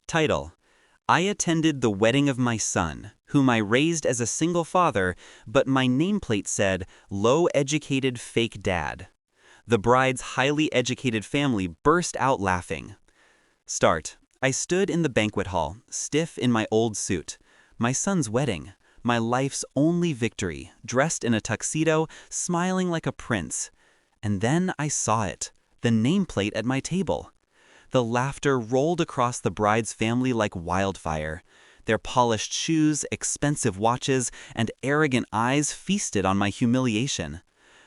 Title: I attended the wedding of my son, whom I raised as a single father, but my nameplate said, low-educated fake dad. The bride's highly educated family burst out laughing. Start: I stood in the banquet hall, stiff in my old suit. My son's wedding, my life's only victory, dressed in a tuxedo, smiling like a prince. And then I saw it, the nameplate at my table. The laughter rolled across the bride's family like wildfire. Their polished shoes, expensive watches, and arrogant eyes feasted on my humiliation.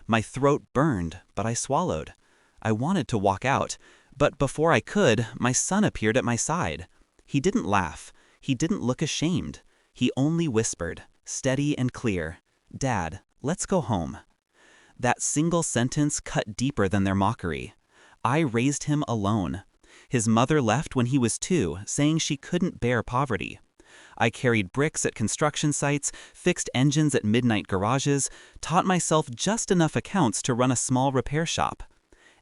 My throat burned, but I swallowed. I wanted to walk out, but before I could, my son appeared at my side. He didn't laugh. He didn't look ashamed. He only whispered, steady and clear, "Dad, let's go home." That single sentence cut deeper than their mockery. I raised him alone. His mother left when he was 2, saying she couldn't bear poverty. I carried bricks at construction sites, fixed engines at midnight garages, taught myself just enough accounts to run a small repair shop.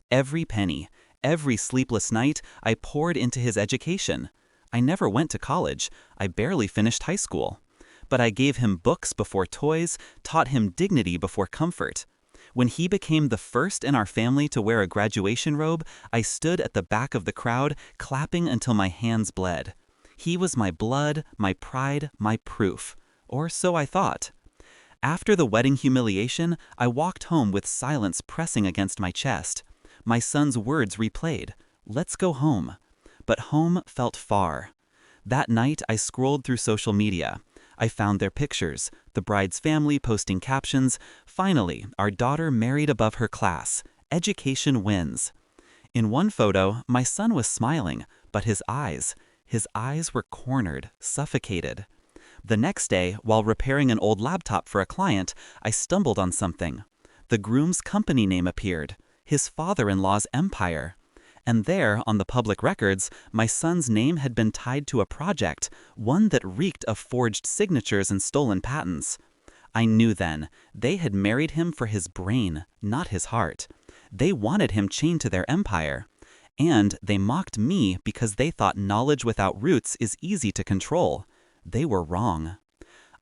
Every penny, every sleepless night, I poured into his education. I never went to college. I barely finished high school. But I gave him books before toys, taught him dignity before comfort. When he became the first in our family to wear a graduation robe, I stood at the back of the crowd, clapping until my hands bled. He was my blood, my pride, my proof. Or so I thought. After the wedding humiliation, I walked home with silence pressing against my chest. My son's words replayed, "Let's go home." But home felt far. That night, I scrolled through social media. I found their pictures, the bride's family posting captions, "Finally, our daughter married above her class. Education wins." In one photo, my son was smiling, but his eyes were cornered, suffocated. The next day, while repairing an old laptop for a client, I stumbled on something. The groom's company name appeared, his father-in-law's empire. And there, on the public records, my son's name had been tied to a project, one that reeked of forged signatures and stolen patents. I knew then, they had married him for his brain, not his heart. They wanted him chained to their empire. And they mocked me because they thought knowledge without roots is easy to control. They were wrong.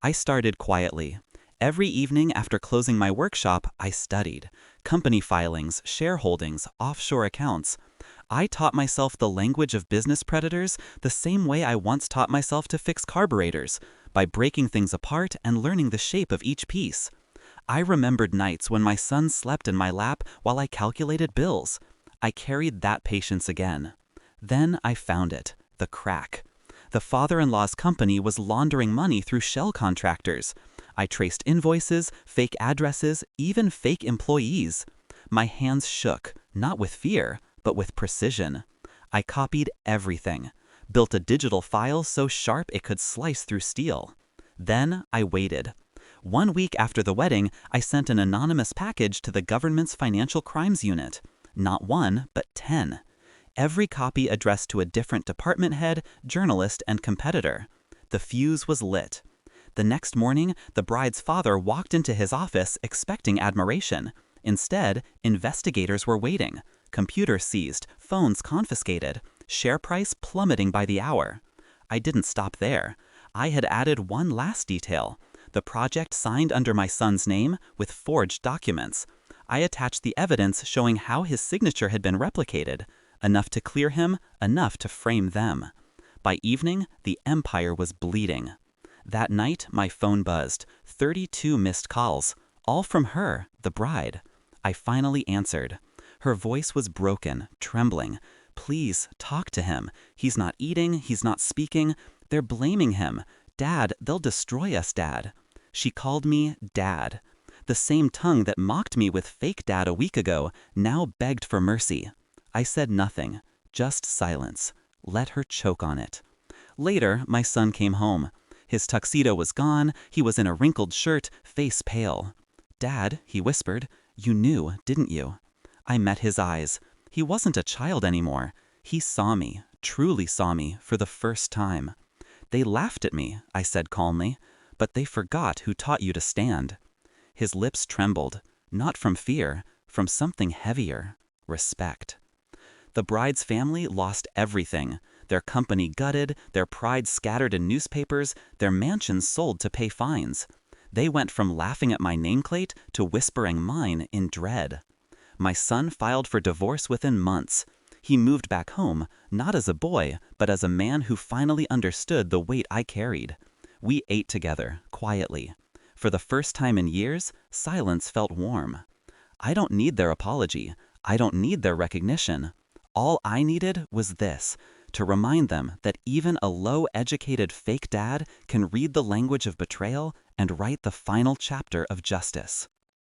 I started quietly. Every evening after closing my workshop, I studied. Company filings, shareholdings, offshore accounts. I taught myself the language of business predators the same way I once taught myself to fix carburetors, by breaking things apart and learning the shape of each piece. I remembered nights when my son slept in my lap while I calculated bills. I carried that patience again. Then I found it, the crack. The father-in-law's company was laundering money through shell contractors. I traced invoices, fake addresses, even fake employees. My hands shook, not with fear, but with precision. I copied everything, built a digital file so sharp it could slice through steel. Then I waited. 1 week after the wedding, I sent an anonymous package to the government's Financial Crimes Unit. Not 1, but 10. Every copy addressed to a different department head, journalist, and competitor. The fuse was lit. The next morning, the bride's father walked into his office expecting admiration. Instead, investigators were waiting. Computers seized, phones confiscated, share price plummeting by the hour. I didn't stop there. I had added one last detail. The project signed under my son's name with forged documents. I attached the evidence showing how his signature had been replicated. Enough to clear him, enough to frame them. By evening, the empire was bleeding. That night, my phone buzzed. 32 missed calls, all from her, the bride. I finally answered. Her voice was broken, trembling. "Please, talk to him. He's not eating, he's not speaking. They're blaming him. Dad, they'll destroy us, Dad." She called me Dad. The same tongue that mocked me with fake dad a week ago now begged for mercy. I said nothing, just silence. Let her choke on it. Later, my son came home. His tuxedo was gone, he was in a wrinkled shirt, face pale. "Dad," he whispered, "you knew, didn't you?" I met his eyes. He wasn't a child anymore. He saw me, truly saw me, for the first time. "They laughed at me," I said calmly, "but they forgot who taught you to stand." His lips trembled, not from fear, from something heavier, respect. The bride's family lost everything. Their company gutted, their pride scattered in newspapers, their mansions sold to pay fines. They went from laughing at my nameplate to whispering mine in dread. My son filed for divorce within months. He moved back home, not as a boy, but as a man who finally understood the weight I carried. We ate together, quietly. For the first time in years, silence felt warm. I don't need their apology. I don't need their recognition. All I needed was this, to remind them that even a low-educated fake dad can read the language of betrayal and write the final chapter of justice.